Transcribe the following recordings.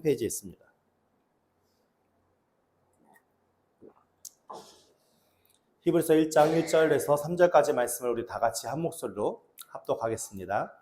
페이지에 있습니다. 히브리서 1장 1절에서 3절까지 말씀을 우리 다 같이 한 목소리로 합독하겠습니다.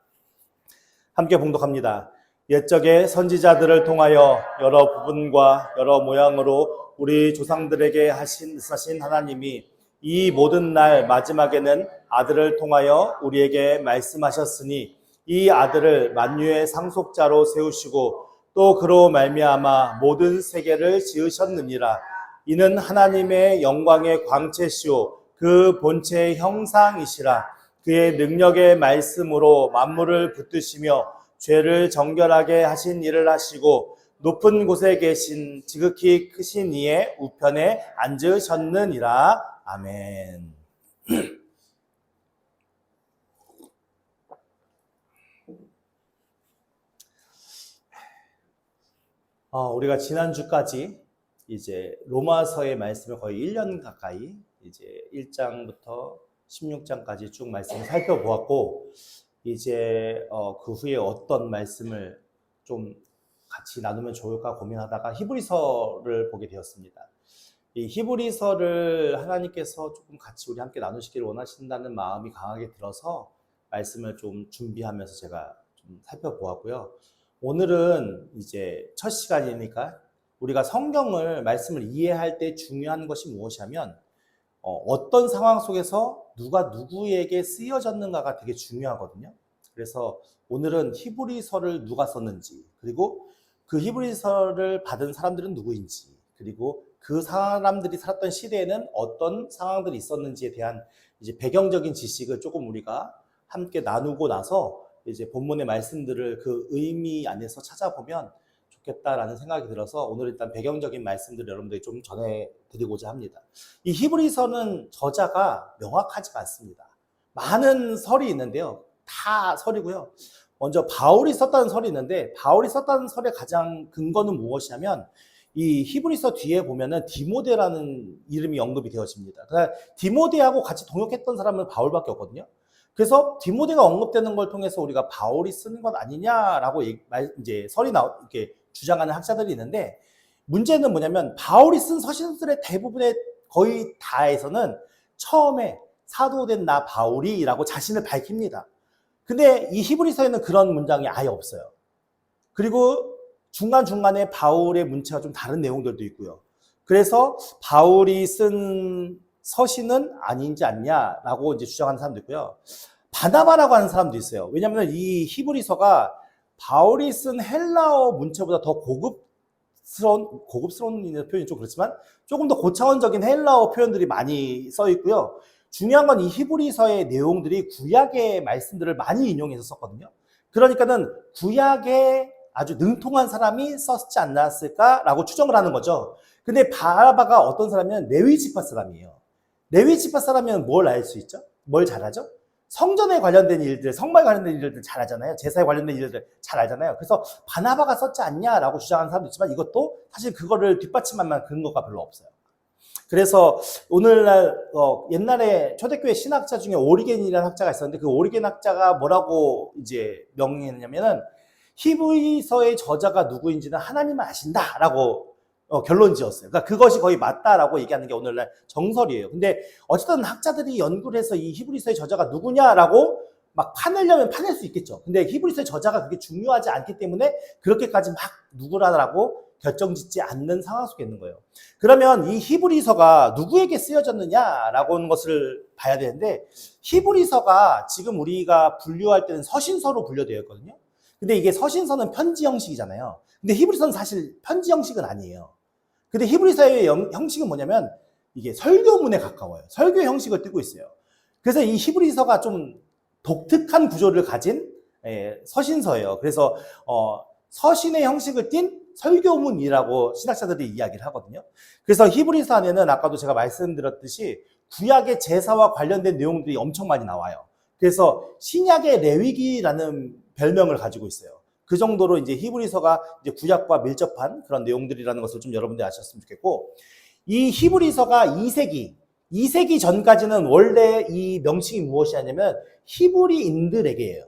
함께 봉독합니다. 옛적에 선지자들을 통하여 여러 부분과 여러 모양으로 우리 조상들에게 하신 하나님이 이 모든 날 마지막에는 아들을 통하여 우리에게 말씀하셨으니 이 아들을 만유의 상속자로 세우시고 또 그로 말미암아 모든 세계를 지으셨느니라. 이는 하나님의 영광의 광채시오 그 본체의 형상이시라. 그의 능력의 말씀으로 만물을 붙드시며 죄를 정결하게 하신 일을 하시고 높은 곳에 계신 지극히 크신 이의 우편에 앉으셨느니라. 아멘. 우리가 지난주까지 이제 로마서의 말씀을 거의 1년 가까이 이제 1장부터 16장까지 쭉 말씀을 살펴보았고, 이제 그 후에 어떤 말씀을 좀 같이 나누면 좋을까 고민하다가 히브리서를 보게 되었습니다. 이 히브리서를 하나님께서 조금 같이 우리 함께 나누시기를 원하신다는 마음이 강하게 들어서 말씀을 좀 준비하면서 제가 좀 살펴보았고요. 오늘은 이제 첫 시간이니까 우리가 성경을 말씀을 이해할 때 중요한 것이 무엇이냐면 어떤 상황 속에서 누가 누구에게 쓰여졌는가가 되게 중요하거든요. 그래서 오늘은 히브리서를 누가 썼는지, 그리고 그 히브리서를 받은 사람들은 누구인지, 그리고 그 사람들이 살았던 시대에는 어떤 상황들이 있었는지에 대한 이제 배경적인 지식을 조금 우리가 함께 나누고 나서 이제 본문의 말씀들을 그 의미 안에서 찾아보면 좋겠다라는 생각이 들어서 오늘 일단 배경적인 말씀들을 여러분들이 좀 전해드리고자 합니다. 이 히브리서는 저자가 명확하지가 않습니다. 많은 설이 있는데요. 다 설이고요. 먼저 바울이 썼다는 설이 있는데, 바울이 썼다는 설의 가장 근거는 무엇이냐면 이 히브리서 뒤에 보면은 디모데라는 이름이 언급이 되어집니다. 그러니까 디모데하고 같이 동역했던 사람은 바울밖에 없거든요. 그래서 디모데가 언급되는 걸 통해서 우리가 바울이 쓰는 것 아니냐라고 이제 설이 이렇게 주장하는 학자들이 있는데, 문제는 뭐냐면 바울이 쓴 서신들의 대부분의 거의 다에서는 처음에 사도된 나 바울이라고 자신을 밝힙니다. 근데 이 히브리서에는 그런 문장이 아예 없어요. 그리고 중간중간에 바울의 문체가 좀 다른 내용들도 있고요. 그래서 바울이 쓴 서신은 아닌지 않냐라고 이제 주장하는 사람도 있고요. 바나바라고 하는 사람도 있어요. 왜냐하면 이 히브리서가 바울이 쓴 헬라어 문체보다 더 고급스러운 표현이 좀 그렇지만 조금 더 고차원적인 헬라어 표현들이 많이 써 있고요. 중요한 건 이 히브리서의 내용들이 구약의 말씀들을 많이 인용해서 썼거든요. 그러니까는 구약에 아주 능통한 사람이 썼지 않았을까라고 추정을 하는 거죠. 근데 바나바가 어떤 사람이면 레위 지파 사람이에요. 레위 지파 사람이면 뭘 알 수 있죠? 뭘 잘하죠? 성전에 관련된 일들, 성말 관련된 일들 잘 알잖아요. 제사에 관련된 일들 잘 알잖아요. 그래서 바나바가 썼지 않냐라고 주장하는 사람도 있지만 이것도 사실 그거를 뒷받침할 만한 근거가 별로 없어요. 그래서 오늘날 옛날에 초대교회 신학자 중에 오리겐이라는 학자가 있었는데, 그 오리겐 학자가 뭐라고 이제 명명했냐면은 히브리서의 저자가 누구인지는 하나님은 아신다라고 결론 지었어요. 그러니까 그것이 거의 맞다라고 얘기하는 게 오늘날 정설이에요. 근데 어쨌든 학자들이 연구를 해서 이 히브리서의 저자가 누구냐라고 막 파내려면 파낼 수 있겠죠. 근데 히브리서의 저자가 그게 중요하지 않기 때문에 그렇게까지 막 누구라고 결정짓지 않는 상황 속에 있는 거예요. 그러면 이 히브리서가 누구에게 쓰여졌느냐라고 하는 것을 봐야 되는데, 히브리서가 지금 우리가 분류할 때는 서신서로 분류되어 있거든요. 근데 이게 서신서는 편지 형식이잖아요. 근데 히브리서는 사실 편지 형식은 아니에요. 근데 히브리서의 형식은 뭐냐면 이게 설교문에 가까워요. 설교 형식을 띠고 있어요. 그래서 이 히브리서가 좀 독특한 구조를 가진 서신서예요. 그래서 서신의 형식을 띤 설교문이라고 신학자들이 이야기를 하거든요. 그래서 히브리서 안에는 아까도 제가 말씀드렸듯이 구약의 제사와 관련된 내용들이 엄청 많이 나와요. 그래서 신약의 레위기라는 별명을 가지고 있어요. 그 정도로 이제 히브리서가 이제 구약과 밀접한 그런 내용들이라는 것을 좀 여러분들이 아셨으면 좋겠고, 이 히브리서가 2세기 전까지는 원래 이 명칭이 무엇이냐면 히브리인들에게예요.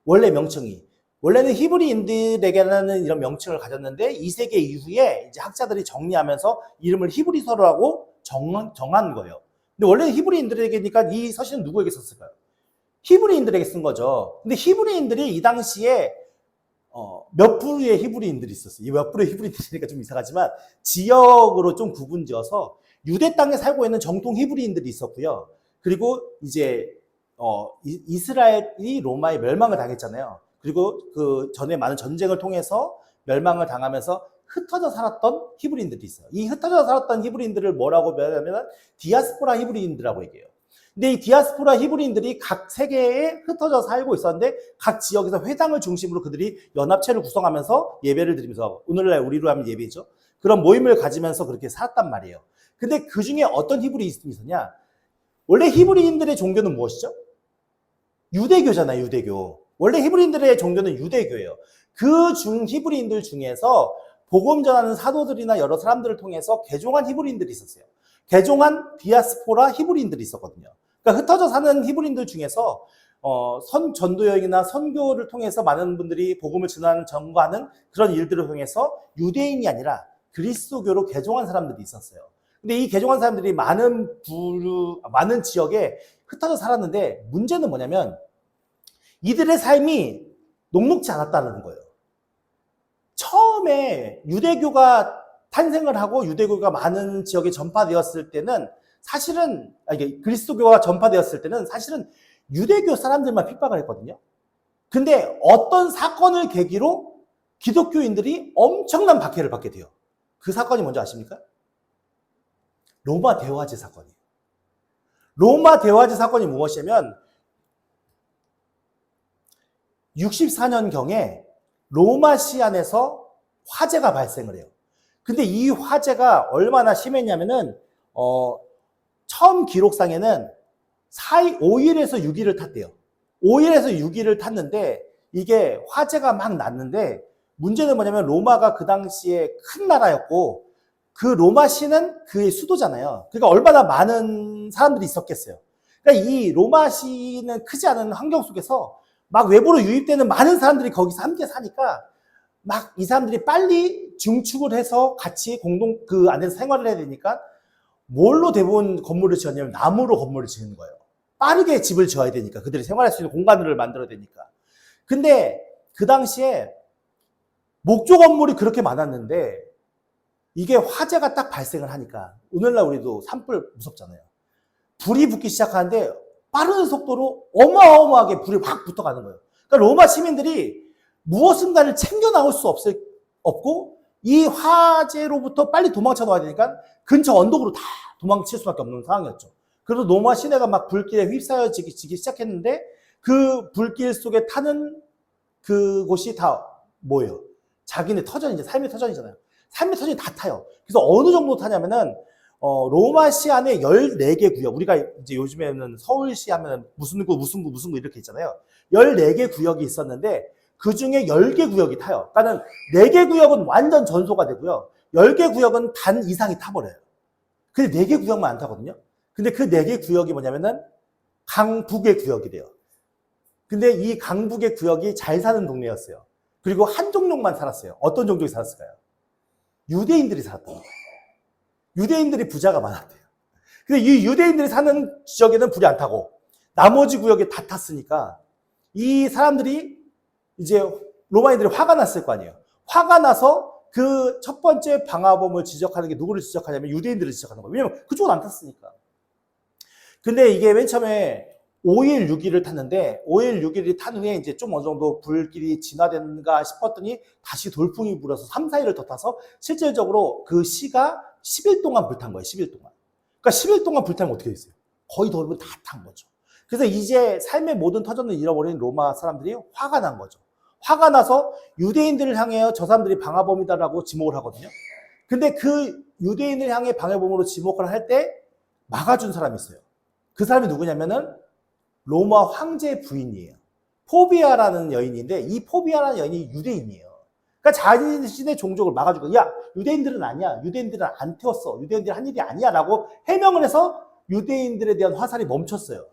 원래 명칭이. 원래는 히브리인들에게는 이런 명칭을 가졌는데 2세기 이후에 이제 학자들이 정리하면서 이름을 히브리서라고 정한 거예요. 근데 원래 히브리인들에게니까 이 서신은 누구에게 썼을까요? 히브리인들에게 쓴 거죠. 근데 히브리인들이 이 당시에 몇 부류의 히브리인들이 있었어요. 이 몇 부류의 히브리인들이니까 좀 이상하지만 지역으로 좀 구분지어서 유대 땅에 살고 있는 정통 히브리인들이 있었고요. 그리고 이제 이스라엘이 로마의 멸망을 당했잖아요. 그리고 그 전에 많은 전쟁을 통해서 멸망을 당하면서 흩어져 살았던 히브리인들이 있어요. 이 흩어져 살았던 히브리인들을 뭐라고 말하면 디아스포라 히브리인들이라고 얘기해요. 근데 이 디아스포라 히브리인들이 각 세계에 흩어져 살고 있었는데 각 지역에서 회당을 중심으로 그들이 연합체를 구성하면서 예배를 드리면서 오늘날 우리로 하면 예배죠. 그런 모임을 가지면서 그렇게 살았단 말이에요. 근데 그 중에 어떤 히브리인이 있었냐? 원래 히브리인들의 종교는 무엇이죠? 유대교잖아요, 유대교. 원래 히브리인들의 종교는 유대교예요. 그 히브리인들 중에서 복음 전하는 사도들이나 여러 사람들을 통해서 개종한 히브리인들이 있었어요. 개종한 디아스포라 히브리인들이 있었거든요. 그러니까 흩어져 사는 히브리인들 중에서 전도 여행이나 선교를 통해서 많은 분들이 복음을 전하는 그런 일들을 통해서 유대인이 아니라 그리스도교로 개종한 사람들이 있었어요. 근데 이 개종한 사람들이 많은 지역에 흩어져 살았는데 문제는 뭐냐면 이들의 삶이 녹록지 않았다는 거예요. 처음에 유대교가 탄생을 하고 유대교가 많은 지역에 전파되었을 때는 그리스도교가 전파되었을 때는 사실은 유대교 사람들만 핍박을 했거든요. 근데 어떤 사건을 계기로 기독교인들이 엄청난 박해를 받게 돼요. 그 사건이 뭔지 아십니까? 로마 대화제 사건이에요. 로마 대화제 사건이 무엇이냐면 64년경에 로마 시안에서 화재가 발생을 해요. 근데 이 화재가 얼마나 심했냐면은 처음 기록상에는 5일에서 6일을 탔대요. 5일에서 6일을 탔는데 이게 화재가 막 났는데 문제는 뭐냐면 로마가 그 당시에 큰 나라였고 그 로마시는 그의 수도잖아요. 그러니까 얼마나 많은 사람들이 있었겠어요. 그러니까 이 로마시는 크지 않은 환경 속에서 막 외부로 유입되는 많은 사람들이 거기서 함께 사니까 막 이 사람들이 빨리 증축을 해서 같이 그 안에서 생활을 해야 되니까 뭘로 대부분 건물을 지었냐면 나무로 건물을 지는 거예요. 빠르게 집을 지어야 되니까 그들이 생활할 수 있는 공간을 만들어야 되니까. 근데 그 당시에 목조 건물이 그렇게 많았는데 이게 화재가 딱 발생을 하니까 오늘날 우리도 산불 무섭잖아요. 불이 붙기 시작하는데 빠른 속도로 어마어마하게 불이 확 붙어가는 거예요. 그러니까 로마 시민들이 무엇인가를 챙겨 나올 수 없고 이 화재로부터 빨리 도망쳐 나와야 되니까 근처 언덕으로 다 도망칠 수밖에 없는 상황이었죠. 그래서 로마 시내가 막 불길에 휩싸여지기 시작했는데 그 불길 속에 타는 그곳이 다 뭐예요? 자기네 터전이죠. 삶의 터전이잖아요. 삶의 터전이 다 타요. 그래서 어느 정도 타냐면은 로마시 안에 14개 구역, 우리가 이제 요즘에는 서울시 하면 무슨 구 이렇게 있잖아요. 14개 구역이 있었는데 그 중에 10개 구역이 타요. 그러니까 4개 구역은 완전 전소가 되고요. 10개 구역은 반 이상이 타버려요. 근데 4개 구역만 안 타거든요. 근데 그 4개 구역이 뭐냐면은 강북의 구역이래요. 근데 이 강북의 구역이 잘 사는 동네였어요. 그리고 한 종족만 살았어요. 어떤 종족이 살았을까요? 유대인들이 살았던 거예요. 유대인들이 부자가 많았대요. 근데 이 유대인들이 사는 지역에는 불이 안 타고 나머지 구역에 다 탔으니까 이 사람들이 이제 로마인들이 화가 났을 거 아니에요. 화가 나서 그 첫 번째 방화범을 지적하는 게 누구를 지적하냐면 유대인들을 지적하는 거예요. 왜냐면 그쪽은 안 탔으니까. 근데 이게 맨 처음에 5일, 6일을 탔는데 5일, 6일이 탄 후에 이제 좀 어느 정도 불길이 진화됐는가 싶었더니 다시 돌풍이 불어서 3, 4일을 더 타서 실질적으로 그 시가 10일 동안 불탄 거예요. 10일 동안. 그러니까 10일 동안 불타면 어떻게 됐어요? 거의 대부분 다 탄 거죠. 그래서 이제 삶의 모든 터전을 잃어버린 로마 사람들이 화가 난 거죠. 화가 나서 유대인들을 향해 저 사람들이 방화범이다라고 지목을 하거든요. 근데 그 유대인을 향해 방화범으로 지목을 할 때 막아준 사람이 있어요. 그 사람이 누구냐면은 로마 황제의 부인이에요. 포비아라는 여인인데 이 포비아라는 여인이 유대인이에요. 그러니까 자신의 종족을 막아주고 야 유대인들은 아니야. 유대인들은 안 태웠어. 유대인들은 한 일이 아니야 라고 해명을 해서 유대인들에 대한 화살이 멈췄어요.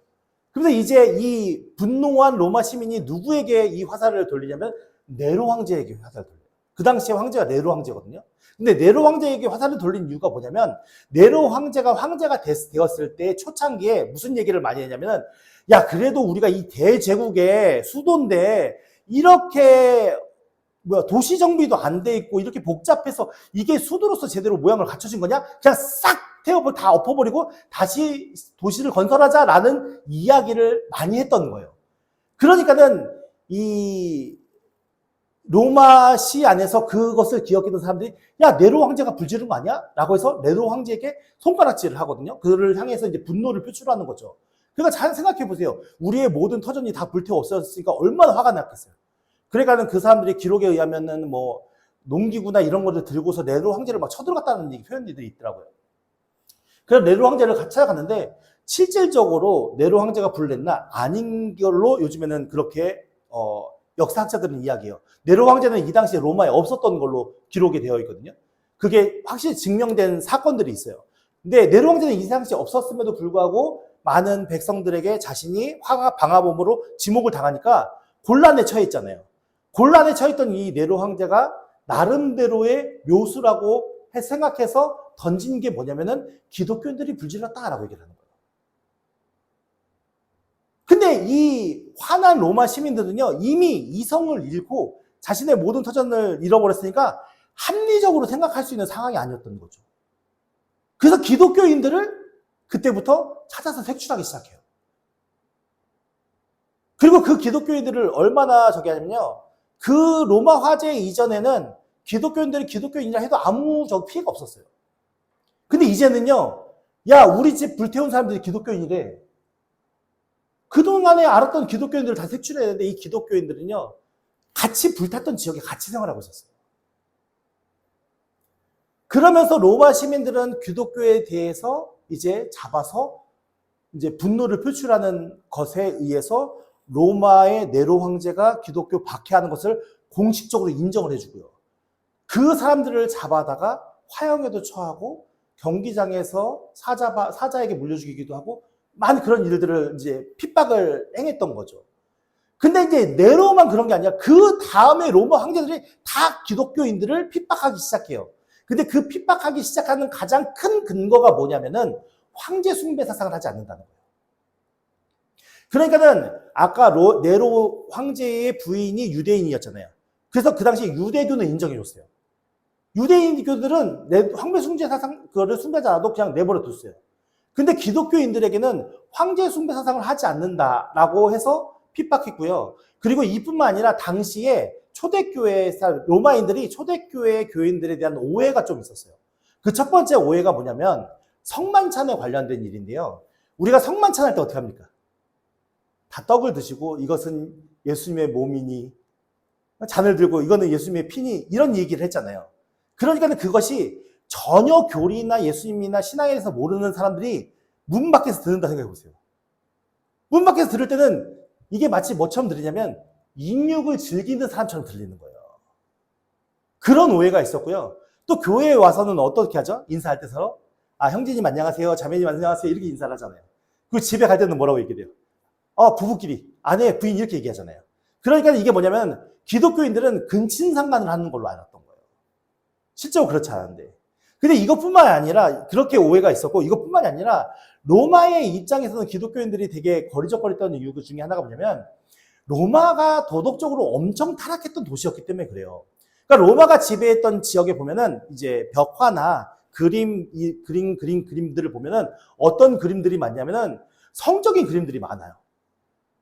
그래서 이제 이 분노한 로마 시민이 누구에게 이 화살을 돌리냐면 네로 황제에게 화살을 돌려요. 그 당시에 황제가 네로 황제거든요. 근데 네로 황제에게 화살을 돌린 이유가 뭐냐면 네로 황제가 되었을 때 초창기에 무슨 얘기를 많이 했냐면은 야 그래도 우리가 이 대제국의 수도인데 이렇게 도시 정비도 안 돼 있고 이렇게 복잡해서 이게 수도로서 제대로 모양을 갖춰진 거냐? 그냥 싹 다 엎어버리고 다시 도시를 건설하자라는 이야기를 많이 했던 거예요. 그러니까는 이 로마시 안에서 그것을 기억했던 사람들이 야 네로 황제가 불지른 거 아니야? 라고 해서 네로 황제에게 손가락질을 하거든요. 그를 향해서 이제 분노를 표출하는 거죠. 그러니까 잘 생각해 보세요. 우리의 모든 터전이 다 불태워 없어졌으니까 얼마나 화가 났겠어요. 그러니까는 그 사람들이 기록에 의하면은 뭐 농기구나 이런 것들 들고서 네로 황제를 막 쳐들어갔다는 얘기 표현들이 있더라고요. 그래서 네로 황제를 같이 찾아갔는데 실질적으로 네로 황제가 불냈나 아닌 걸로 요즘에는 그렇게 역사학자들은 이야기해요. 네로 황제는 이 당시에 로마에 없었던 걸로 기록이 되어 있거든요. 그게 확실히 증명된 사건들이 있어요. 근데 네로 황제는 이 당시에 없었음에도 불구하고 많은 백성들에게 자신이 방화범으로 지목을 당하니까 곤란에 처해 있잖아요. 곤란에 처했던 이 네로 황제가 나름대로의 묘수라고 생각해서 던진 게 뭐냐면은 기독교인들이 불질렀다라고 얘기를 하는 거예요. 근데 이 화난 로마 시민들은요, 이미 이성을 잃고 자신의 모든 터전을 잃어버렸으니까 합리적으로 생각할 수 있는 상황이 아니었던 거죠. 그래서 기독교인들을 그때부터 찾아서 색출하기 시작해요. 그리고 그 기독교인들을 얼마나 저기 하냐면요, 그 로마 화재 이전에는 기독교인들이 기독교인이라 해도 아무 피해가 없었어요. 근데 이제는요, 야, 우리 집 불태운 사람들이 기독교인이래. 그동안에 알았던 기독교인들을 다 색출해야 되는데 이 기독교인들은요, 같이 불탔던 지역에 같이 생활하고 있었어요. 그러면서 로마 시민들은 기독교에 대해서 이제 잡아서 이제 분노를 표출하는 것에 의해서 로마의 네로 황제가 기독교 박해하는 것을 공식적으로 인정을 해주고요. 그 사람들을 잡아다가 화형에도 처하고 경기장에서 사자에게 물려주기도 하고 많은 그런 일들을 이제 핍박을 행했던 거죠. 근데 이제 네로만 그런 게 아니라 그 다음에 로마 황제들이 다 기독교인들을 핍박하기 시작해요. 근데 그 핍박하기 시작하는 가장 큰 근거가 뭐냐면은 황제 숭배 사상을 하지 않는다는 거예요. 그러니까는 아까 네로 황제의 부인이 유대인이었잖아요. 그래서 그 당시에 유대교는 인정해줬어요. 유대인교들은 황제 숭배 사상 그거를 숭배하지 않아도 그냥 내버려 뒀어요. 근데 기독교인들에게는 황제 숭배 사상을 하지 않는다라고 해서 핍박했고요. 그리고 이뿐만 아니라 당시에 초대교회 로마인들이 초대교회 교인들에 대한 오해가 좀 있었어요. 그 첫 번째 오해가 뭐냐면 성만찬에 관련된 일인데요. 우리가 성만찬 할 때 어떻게 합니까? 다 떡을 드시고 이것은 예수님의 몸이니 잔을 들고 이거는 예수님의 피니 이런 얘기를 했잖아요. 그러니까 그것이 전혀 교리나 예수님이나 신앙에 대해서 모르는 사람들이 문 밖에서 듣는다 생각해 보세요. 문 밖에서 들을 때는 이게 마치 뭐처럼 들리냐면 인육을 즐기는 사람처럼 들리는 거예요. 그런 오해가 있었고요. 또 교회에 와서는 어떻게 하죠? 인사할 때 서로 형제님 안녕하세요, 자매님 안녕하세요 이렇게 인사를 하잖아요. 그리고 집에 갈 때는 뭐라고 얘기해요? 부부끼리 아내 부인 이렇게 얘기하잖아요. 그러니까 이게 뭐냐면 기독교인들은 근친상간을 하는 걸로 알았던 거예요. 실제로 그렇지 않은데. 근데 이것뿐만 아니라 그렇게 오해가 있었고 이것뿐만이 아니라 로마의 입장에서는 기독교인들이 되게 거리적거렸던 이유 중에 하나가 뭐냐면 로마가 도덕적으로 엄청 타락했던 도시였기 때문에 그래요. 그러니까 로마가 지배했던 지역에 보면은 이제 벽화나 그림들을 보면은 어떤 그림들이 많냐면은 성적인 그림들이 많아요.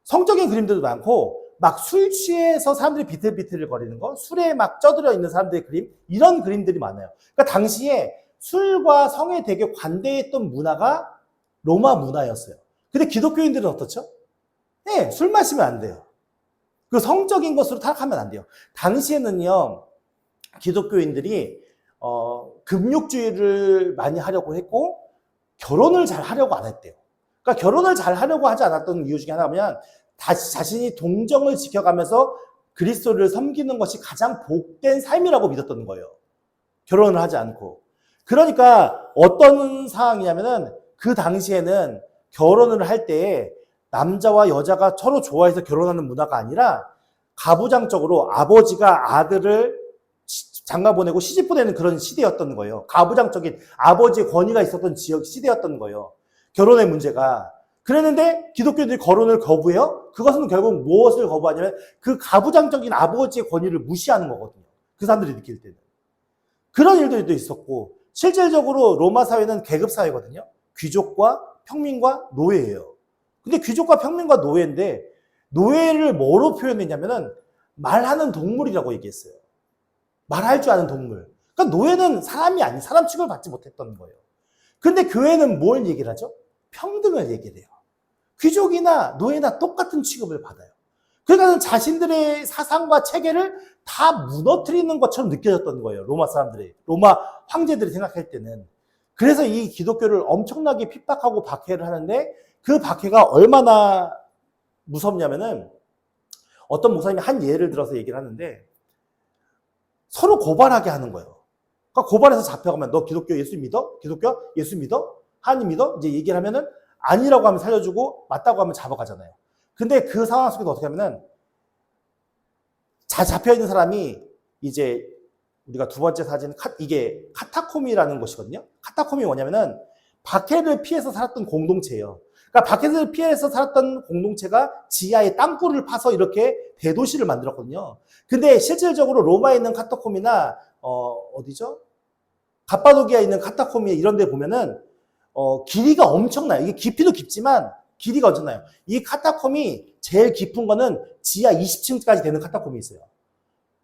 성적인 그림들도 많고 막 술 취해서 사람들이 비틀비틀 거리는 거, 술에 막 쪄들어 있는 사람들의 그림, 이런 그림들이 많아요. 그러니까 당시에 술과 성에 되게 관대했던 문화가 로마 문화였어요. 근데 기독교인들은 어떻죠? 네, 술 마시면 안 돼요. 그 성적인 것으로 타락하면 안 돼요. 당시에는요, 기독교인들이 금욕주의를 많이 하려고 했고 결혼을 잘 하려고 안 했대요. 그러니까 결혼을 잘 하려고 하지 않았던 이유 중에 하나면 자신이 동정을 지켜가면서 그리스도를 섬기는 것이 가장 복된 삶이라고 믿었던 거예요. 결혼을 하지 않고. 그러니까 어떤 상황이냐면은 그 당시에는 결혼을 할 때 남자와 여자가 서로 좋아해서 결혼하는 문화가 아니라 가부장적으로 아버지가 아들을 장가 보내고 시집 보내는 그런 시대였던 거예요. 가부장적인 아버지의 권위가 있었던 지역 시대였던 거예요. 결혼의 문제가. 그랬는데 기독교들이 결혼을 거부해요? 그것은 결국 무엇을 거부하냐면 그 가부장적인 아버지의 권위를 무시하는 거거든요. 그 사람들이 느낄 때는. 그런 일들도 있었고 실질적으로 로마 사회는 계급 사회거든요. 귀족과 평민과 노예예요. 근데 귀족과 평민과 노예인데 노예를 뭐로 표현했냐면은 말하는 동물이라고 얘기했어요. 말할 줄 아는 동물. 그러니까 노예는 사람이 아닌 사람 취급을 받지 못했던 거예요. 근데 교회는 뭘 얘기를 하죠? 평등을 얘기를 해요. 귀족이나 노예나 똑같은 취급을 받아요. 그러니까 자신들의 사상과 체계를 다 무너뜨리는 것처럼 느껴졌던 거예요. 로마 사람들이. 로마 황제들이 생각할 때는. 그래서 이 기독교를 엄청나게 핍박하고 박해를 하는데 그 박해가 얼마나 무섭냐면은 어떤 목사님이 한 예를 들어서 얘기를 하는데 서로 고발하게 하는 거예요. 그러니까 고발해서 잡혀가면 너 기독교 예수 믿어? 기독교 예수 믿어? 하나님 믿어? 이제 얘기를 하면은 아니라고 하면 살려주고 맞다고 하면 잡아가잖아요. 근데 그 상황 속에서 어떻게 하면은 잡혀있는 사람이 이제 우리가 두 번째 사진 이게 카타콤이라는 곳이거든요. 카타콤이 뭐냐면은 박해를 피해서 살았던 공동체예요. 그러니까 박해를 피해서 살았던 공동체가 지하에 땅굴을 파서 이렇게 대도시를 만들었거든요. 근데 실질적으로 로마에 있는 카타콤이나 어디죠? 갑바도기아에 있는 카타콤이 이런 데 보면은 길이가 엄청나요. 이게 깊이도 깊지만 길이가 엄청나요. 이 카타콤이 제일 깊은 거는 지하 20층까지 되는 카타콤이 있어요.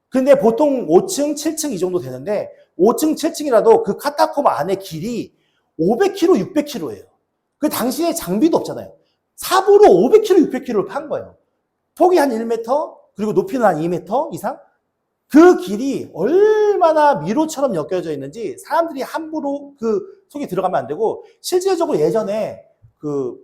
근데 보통 5층, 7층 이 정도 되는데 5층, 7층이라도 그 카타콤 안에 길이 500km, 600km예요. 그 당시에 장비도 없잖아요. 삽으로 500km, 600km를 판 거예요. 폭이 한 1m, 그리고 높이는 한 2m 이상? 그 길이 얼마나 미로처럼 엮여져 있는지 사람들이 함부로 그 속에 들어가면 안 되고, 실질적으로 예전에 그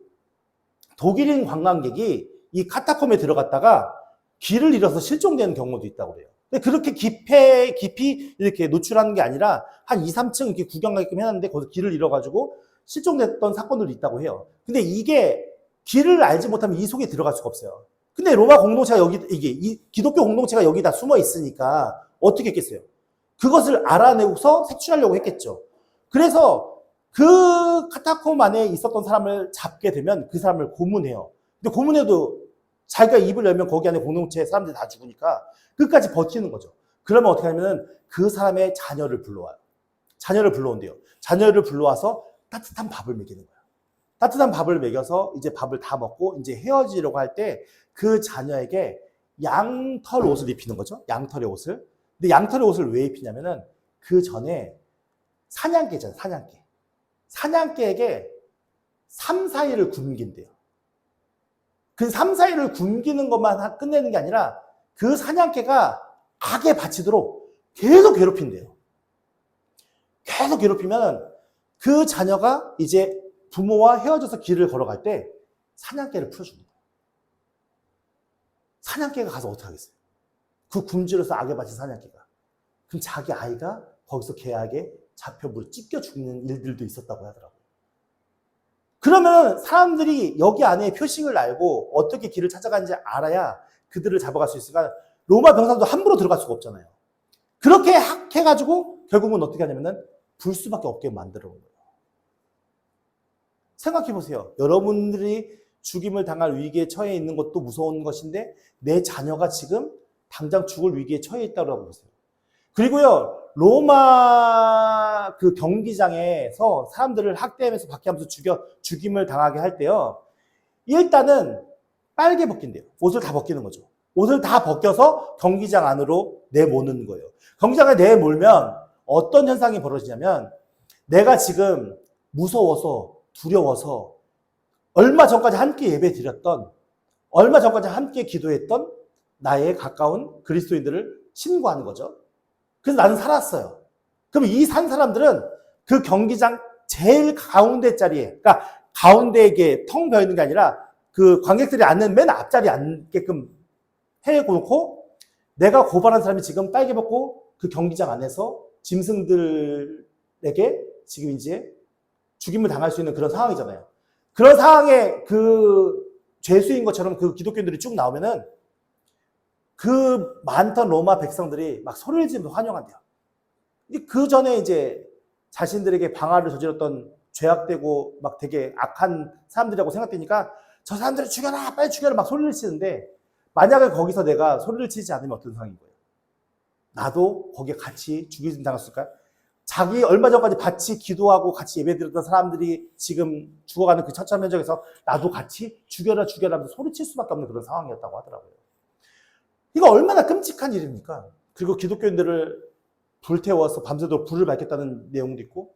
독일인 관광객이 이 카타콤에 들어갔다가 길을 잃어서 실종되는 경우도 있다고 그래요. 근데 그렇게 깊이 이렇게 노출하는 게 아니라 한 2, 3층 이렇게 구경 가게끔 해놨는데 거기서 길을 잃어가지고 실종됐던 사건들도 있다고 해요. 근데 이게 길을 알지 못하면 이 속에 들어갈 수가 없어요. 근데 로마 공동체가 이 기독교 공동체가 여기다 숨어 있으니까 어떻게 했겠어요? 그것을 알아내고서 색출하려고 했겠죠. 그래서 그 카타콤 안에 있었던 사람을 잡게 되면 그 사람을 고문해요. 근데 고문해도 자기가 입을 열면 거기 안에 공동체 사람들이 다 죽으니까 끝까지 버티는 거죠. 그러면 어떻게 하냐면 그 사람의 자녀를 불러와요. 자녀를 불러온대요. 자녀를 불러와서 따뜻한 밥을 먹이는 거예요. 따뜻한 밥을 먹여서 이제 밥을 다 먹고 이제 헤어지려고 할 때 그 자녀에게 양털 옷을 입히는 거죠. 양털의 옷을. 근데 양털의 옷을 왜 입히냐면은 그 전에 사냥개잖아요. 사냥개. 사냥개에게 3, 4일을 굶긴대요. 그 3, 4일을 굶기는 것만 끝내는 게 아니라 그 사냥개가 악에 바치도록 계속 괴롭힌대요. 계속 괴롭히면 그 자녀가 이제 부모와 헤어져서 길을 걸어갈 때 사냥개를 풀어줍니다. 사냥개가 가서 어떻게 하겠어요? 그 굶주려서 악에 바친 사냥개가. 그럼 자기 아이가 거기서 개에게 잡혀 찢겨 죽는 일들도 있었다고 하더라고요. 그러면 사람들이 여기 안에 표식을 알고 어떻게 길을 찾아가는지 알아야 그들을 잡아갈 수 있으니까 로마 병사도 함부로 들어갈 수가 없잖아요. 그렇게 해가지고 결국은 어떻게 하냐면은 불 수밖에 없게 만들어 놓은 거예요. 생각해 보세요. 여러분들이 죽임을 당할 위기에 처해 있는 것도 무서운 것인데 내 자녀가 지금 당장 죽을 위기에 처해 있다고 보세요. 그리고요, 로마 그 경기장에서 사람들을 학대하면서 박해하면서 죽임을 당하게 할 때요, 일단은 빨개 벗긴대요. 옷을 다 벗기는 거죠. 옷을 다 벗겨서 경기장 안으로 내모는 거예요. 경기장에 내몰면 어떤 현상이 벌어지냐면 내가 지금 무서워서 두려워서 얼마 전까지 함께 예배 드렸던, 얼마 전까지 함께 기도했던 나의 가까운 그리스도인들을 신고하는 거죠. 그래서 나는 살았어요. 그럼 이 산 사람들은 그 경기장 제일 가운데 자리에, 그러니까 가운데에 이게 텅 비어 있는 게 아니라 그 관객들이 앉는 맨 앞자리에 앉게끔 해놓고 내가 고발한 사람이 지금 빨개 벗고 그 경기장 안에서 짐승들에게 지금 이제 죽임을 당할 수 있는 그런 상황이잖아요. 그런 상황에 그 죄수인 것처럼 그 기독교인들이 쭉 나오면은 그 많던 로마 백성들이 막 소리를 지르면서 환영한대요. 그 전에 이제 자신들에게 방화를 저질렀던 죄악되고 막 되게 악한 사람들이라고 생각되니까 저 사람들을 죽여라, 빨리 죽여라 막 소리를 치는데, 만약에 거기서 내가 소리를 치지 않으면 어떤 상황인 거예요? 나도 거기에 같이 죽임 당했을까요? 자기 얼마 전까지 같이 기도하고 같이 예배드렸던 사람들이 지금 죽어가는 그 처참한 현장에서 나도 같이 죽여라 죽여라 하면서 소리칠 수밖에 없는 그런 상황이었다고 하더라고요. 이거 얼마나 끔찍한 일입니까? 그리고 기독교인들을 불태워서 밤새도록 불을 밝혔다는 내용도 있고,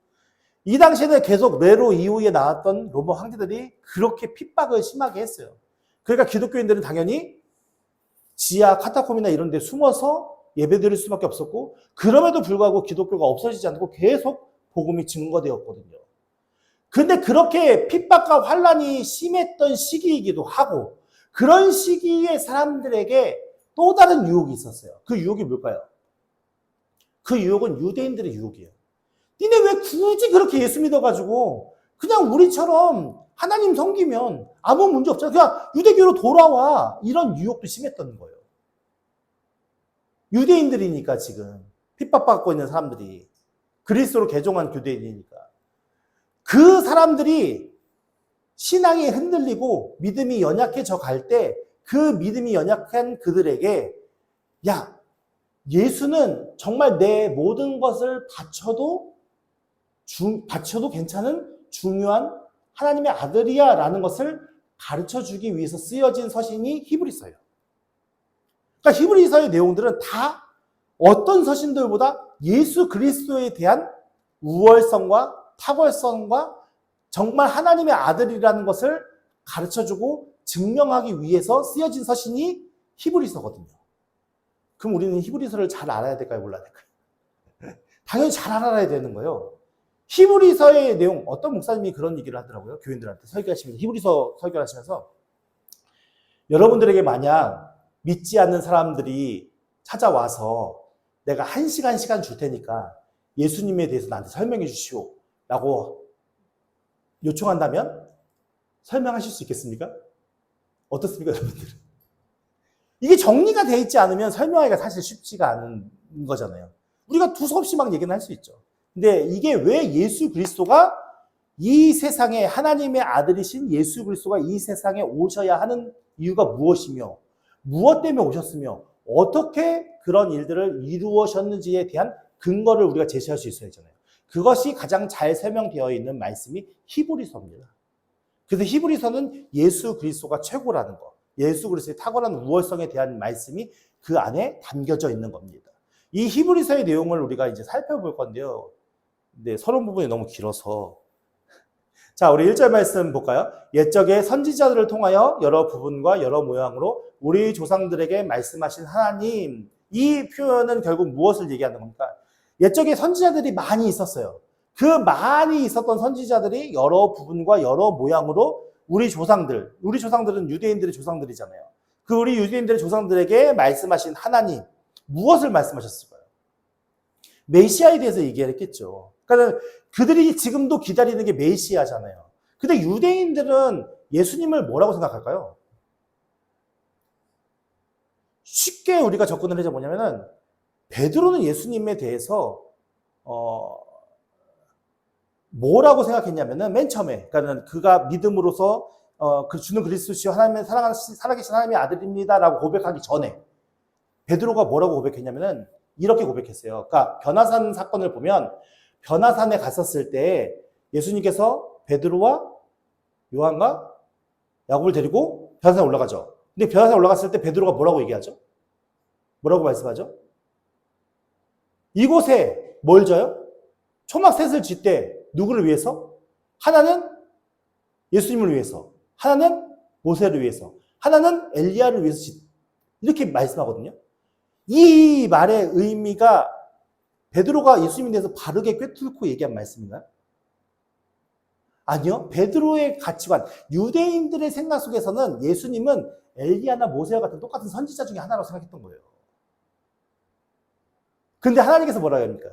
이 당시에는 계속 네로 이후에 나왔던 로마 황제들이 그렇게 핍박을 심하게 했어요. 그러니까 기독교인들은 당연히 지하 카타콤이나 이런 데 숨어서 예배드릴 수밖에 없었고, 그럼에도 불구하고 기독교가 없어지지 않고 계속 복음이 증거되었거든요. 근데 그렇게 핍박과 환란이 심했던 시기이기도 하고, 그런 시기에 사람들에게 또 다른 유혹이 있었어요. 그 유혹이 뭘까요? 그 유혹은 유대인들의 유혹이에요. 니네 왜 굳이 그렇게 예수 믿어가지고 그냥 우리처럼 하나님 섬기면 아무 문제 없잖아. 그냥 유대교로 돌아와. 이런 유혹도 심했던 거예요. 유대인들이니까 지금 핍박받고 있는 사람들이, 그리스도로 개종한 유대인이니까 그 사람들이 신앙이 흔들리고 믿음이 연약해져 갈 때 그 믿음이 연약한 그들에게, 야, 예수는 정말 내 모든 것을 바쳐도 괜찮은 중요한 하나님의 아들이야 라는 것을 가르쳐주기 위해서 쓰여진 서신이 히브리서예요. 그러니까 히브리서의 내용들은 다 어떤 서신들보다 예수 그리스도에 대한 우월성과 탁월성과 정말 하나님의 아들이라는 것을 가르쳐주고 증명하기 위해서 쓰여진 서신이 히브리서거든요. 그럼 우리는 히브리서를 잘 알아야 될까요? 몰라야 될까요? 당연히 잘 알아야 되는 거예요. 히브리서의 내용, 어떤 목사님이 그런 얘기를 하더라고요. 교인들한테 설교하시면서, 히브리서 설교하시면서, 여러분들에게 만약 믿지 않는 사람들이 찾아와서 내가 1시간 줄 테니까 예수님에 대해서 나한테 설명해 주시오 라고 요청한다면 설명하실 수 있겠습니까? 어떻습니까, 여러분들? 이게 정리가 되어 있지 않으면 설명하기가 사실 쉽지가 않은 거잖아요. 우리가 두서없이 막 얘기는 할 수 있죠. 근데 이게 왜 예수 그리스도가 이 세상에, 하나님의 아들이신 예수 그리스도가 이 세상에 오셔야 하는 이유가 무엇이며, 무엇 때문에 오셨으며, 어떻게 그런 일들을 이루어셨는지에 대한 근거를 우리가 제시할 수 있어야 하잖아요. 그것이 가장 잘 설명되어 있는 말씀이 히브리서입니다. 그래서 히브리서는 예수 그리스도가 최고라는 것, 예수 그리스도의 탁월한 우월성에 대한 말씀이 그 안에 담겨져 있는 겁니다. 이 히브리서의 내용을 우리가 이제 살펴볼 건데요. 근데 서론 부분이 너무 길어서. 자, 우리 1절 말씀 볼까요? 옛적에 선지자들을 통하여 여러 부분과 여러 모양으로 우리 조상들에게 말씀하신 하나님. 이 표현은 결국 무엇을 얘기하는 겁니까? 옛적에 선지자들이 많이 있었어요. 그 많이 있었던 선지자들이 여러 부분과 여러 모양으로 우리 조상들은 유대인들의 조상들이잖아요. 그 우리 유대인들의 조상들에게 말씀하신 하나님, 무엇을 말씀하셨을까요? 메시아에 대해서 얘기했겠죠. 그러니까 그들이 지금도 기다리는 게 메시아잖아요. 근데 유대인들은 예수님을 뭐라고 생각할까요? 쉽게 우리가 접근을 해서 뭐냐면은, 베드로는 예수님에 대해서 뭐라고 생각했냐면은, 맨 처음에, 그러니까 그가 믿음으로서 그 주는 그리스도시요 하나님의 살아계신 하나님의 아들입니다라고 고백하기 전에 베드로가 뭐라고 고백했냐면은 이렇게 고백했어요. 그러니까 변화산 사건을 보면, 변화산에 갔었을 때 예수님께서 베드로와 요한과 야곱을 데리고 변화산에 올라가죠. 근데 변화산에 올라갔을 때 베드로가 뭐라고 얘기하죠? 뭐라고 말씀하죠? 이곳에 뭘 져요? 초막셋을 질 때 누구를 위해서? 하나는 예수님을 위해서, 하나는 모세를 위해서, 하나는 엘리야를 위해서 이렇게 말씀하거든요. 이 말의 의미가 베드로가 예수님에 대해서 바르게 꿰뚫고 얘기한 말씀인가요? 아니요. 베드로의 가치관, 유대인들의 생각 속에서는 예수님은 엘리야나 모세와 같은 똑같은 선지자 중에 하나라고 생각했던 거예요. 근데 하나님께서 뭐라고 합니까?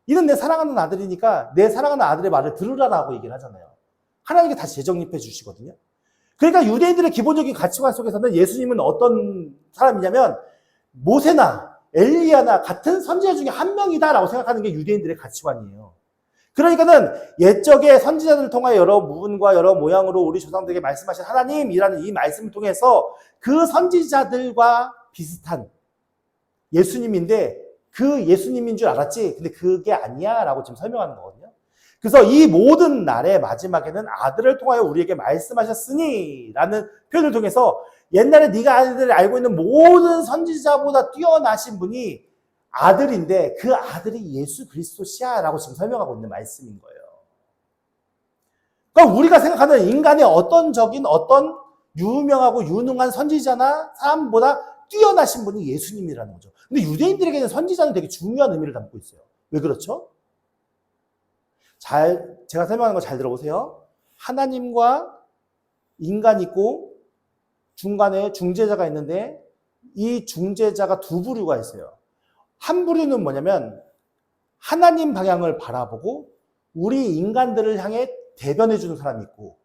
이는 내 사랑하는 아들이니까 내 사랑하는 아들의 말을 들으라라고 얘기를 하잖아요. 하나님께 다시 재정립해 주시거든요. 그러니까 유대인들의 기본적인 가치관 속에서는 예수님은 어떤 사람이냐면, 모세나 엘리야나 같은 선지자 중에 한 명이다라고 생각하는 게 유대인들의 가치관이에요. 그러니까는 옛적에 선지자들을 통하여 여러 무분과 여러 모양으로 우리 조상들에게 말씀하신 하나님이라는 이 말씀을 통해서 그 선지자들과 비슷한 예수님인데 그 예수님인 줄 알았지? 근데 그게 아니야 라고 지금 설명하는 거거든요. 그래서 이 모든 날의 마지막에는 아들을 통하여 우리에게 말씀하셨으니 라는 표현을 통해서 옛날에 네가 알고 있는 모든 선지자보다 뛰어나신 분이 아들인데 그 아들이 예수 그리스도시야 라고 지금 설명하고 있는 말씀인 거예요. 그러니까 우리가 생각하는 인간의 어떤 유명하고 유능한 선지자나 사람보다 뛰어나신 분이 예수님이라는 거죠. 근데 유대인들에게는 선지자는 되게 중요한 의미를 담고 있어요. 왜 그렇죠? 제가 설명하는 거 잘 들어보세요. 하나님과 인간이 있고 중간에 중재자가 있는데 이 중재자가 두 부류가 있어요. 한 부류는 뭐냐면 하나님 방향을 바라보고 우리 인간들을 향해 대변해 주는 사람이 있고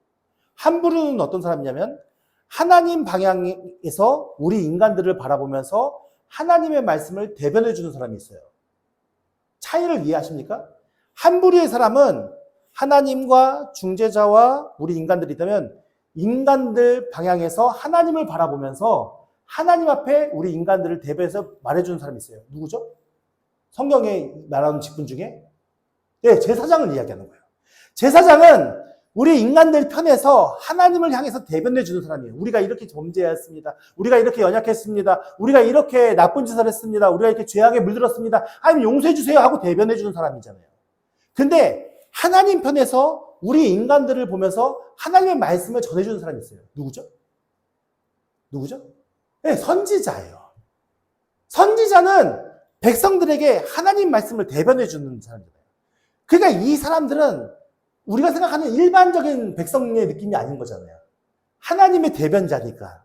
한 부류는 어떤 사람이냐면 하나님 방향에서 우리 인간들을 바라보면서 하나님의 말씀을 대변해 주는 사람이 있어요. 차이를 이해하십니까? 한 부류의 사람은 하나님과 중재자와 우리 인간들이 있다면 인간들 방향에서 하나님을 바라보면서 하나님 앞에 우리 인간들을 대변해서 말해주는 사람이 있어요. 누구죠? 성경에 말하는 직분 중에? 네, 제사장을 이야기하는 거예요. 제사장은 우리 인간들 편에서 하나님을 향해서 대변해주는 사람이에요. 우리가 이렇게 범죄했습니다. 우리가 이렇게 연약했습니다. 우리가 이렇게 나쁜 짓을 했습니다. 우리가 이렇게 죄악에 물들었습니다. 하나님 용서해주세요 하고 대변해주는 사람이잖아요. 근데 하나님 편에서 우리 인간들을 보면서 하나님의 말씀을 전해주는 사람이 있어요. 누구죠? 누구죠? 네, 선지자예요. 선지자는 백성들에게 하나님 말씀을 대변해주는 사람이에요. 그러니까 이 사람들은 우리가 생각하는 일반적인 백성의 느낌이 아닌 거잖아요. 하나님의 대변자니까.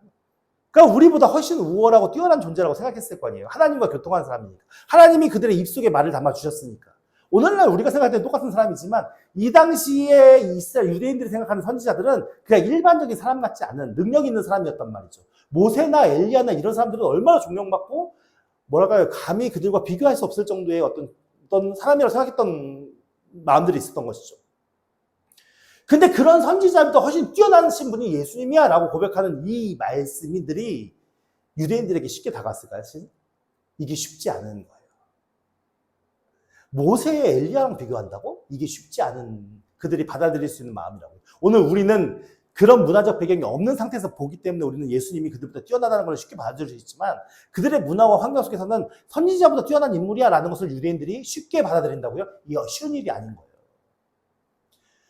그러니까 우리보다 훨씬 우월하고 뛰어난 존재라고 생각했을 거 아니에요. 하나님과 교통하는 사람이니까. 하나님이 그들의 입속에 말을 담아주셨으니까. 오늘날 우리가 생각할 때는 똑같은 사람이지만 이 당시에 이스라엘 유대인들이 생각하는 선지자들은 그냥 일반적인 사람 같지 않은 능력 있는 사람이었단 말이죠. 모세나 엘리야나 이런 사람들은 얼마나 존경받고 뭐랄까요, 감히 그들과 비교할 수 없을 정도의 어떤 사람이라고 생각했던 마음들이 있었던 것이죠. 근데 그런 선지자보다 훨씬 뛰어나신 분이 예수님이야 라고 고백하는 이 말씀들이 유대인들에게 쉽게 다가왔을까요? 이게 쉽지 않은 거예요. 모세의 엘리야랑 비교한다고? 이게 쉽지 않은 그들이 받아들일 수 있는 마음이라고요. 오늘 우리는 그런 문화적 배경이 없는 상태에서 보기 때문에 우리는 예수님이 그들보다 뛰어나다는 걸 쉽게 받아들일 수 있지만 그들의 문화와 환경 속에서는 선지자보다 뛰어난 인물이야 라는 것을 유대인들이 쉽게 받아들인다고요? 이게 쉬운 일이 아닌 거예요.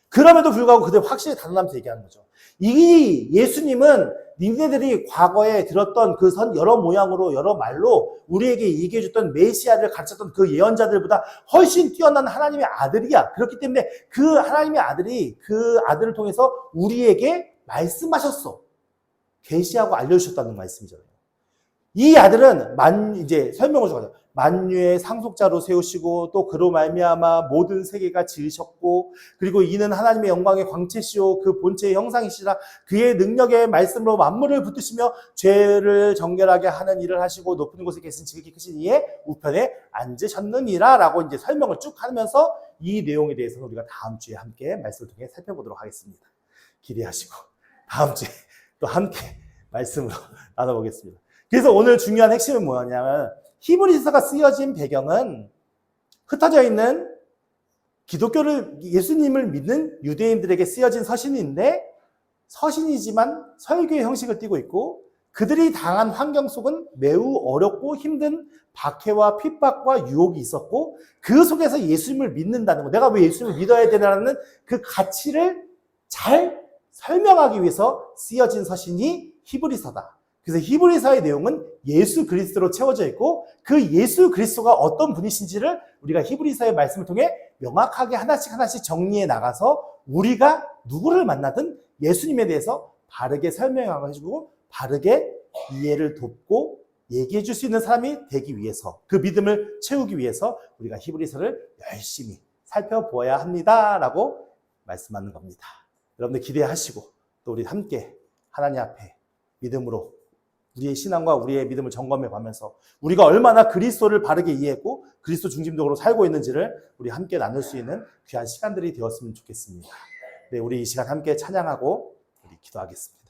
그럼에도 불구하고 그들 확실히 단호하면서 얘기하는 거죠. 이 예수님은 니네들이 과거에 들었던 그 여러 모양으로 여러 말로 우리에게 얘기해줬던 메시아를 가르쳤던 그 예언자들보다 훨씬 뛰어난 하나님의 아들이야. 그렇기 때문에 그 하나님의 아들이 그 아들을 통해서 우리에게 말씀하셨어. 계시하고 알려주셨다는 말씀이잖아요. 이 아들은 이제 설명을 줘가지고 만유의 상속자로 세우시고 또 그로 말미암아 모든 세계가 지으셨고 그리고 이는 하나님의 영광의 광채시오 그 본체의 형상이시라 그의 능력의 말씀으로 만물을 붙드시며 죄를 정결하게 하는 일을 하시고 높은 곳에 계신 지극히 크신 이의 우편에 앉으셨느니라 라고 이제 설명을 쭉 하면서 이 내용에 대해서는 우리가 다음 주에 함께 말씀을 통해 살펴보도록 하겠습니다. 기대하시고 다음 주에 또 함께 말씀으로 나눠보겠습니다. 그래서 오늘 중요한 핵심은 뭐냐면 히브리서가 쓰여진 배경은 흩어져 있는 예수님을 믿는 유대인들에게 쓰여진 서신인데 서신이지만 설교의 형식을 띠고 있고 그들이 당한 환경 속은 매우 어렵고 힘든 박해와 핍박과 유혹이 있었고 그 속에서 예수님을 믿는다는 거, 내가 왜 예수님을 믿어야 되나라는 그 가치를 잘 설명하기 위해서 쓰여진 서신이 히브리서다. 그래서 히브리서의 내용은 예수 그리스도로 채워져 있고 그 예수 그리스도가 어떤 분이신지를 우리가 히브리서의 말씀을 통해 명확하게 하나씩 정리해 나가서 우리가 누구를 만나든 예수님에 대해서 바르게 설명해주고 바르게 이해를 돕고 얘기해 줄 수 있는 사람이 되기 위해서 그 믿음을 채우기 위해서 우리가 히브리서를 열심히 살펴보아야 합니다라고 말씀하는 겁니다. 여러분들 기대하시고 또 우리 함께 하나님 앞에 믿음으로 우리의 신앙과 우리의 믿음을 점검해 가면서 우리가 얼마나 그리스도를 바르게 이해했고 그리스도 중심적으로 살고 있는지를 우리 함께 나눌 수 있는 귀한 시간들이 되었으면 좋겠습니다. 네, 우리 이 시간 함께 찬양하고 우리 기도하겠습니다.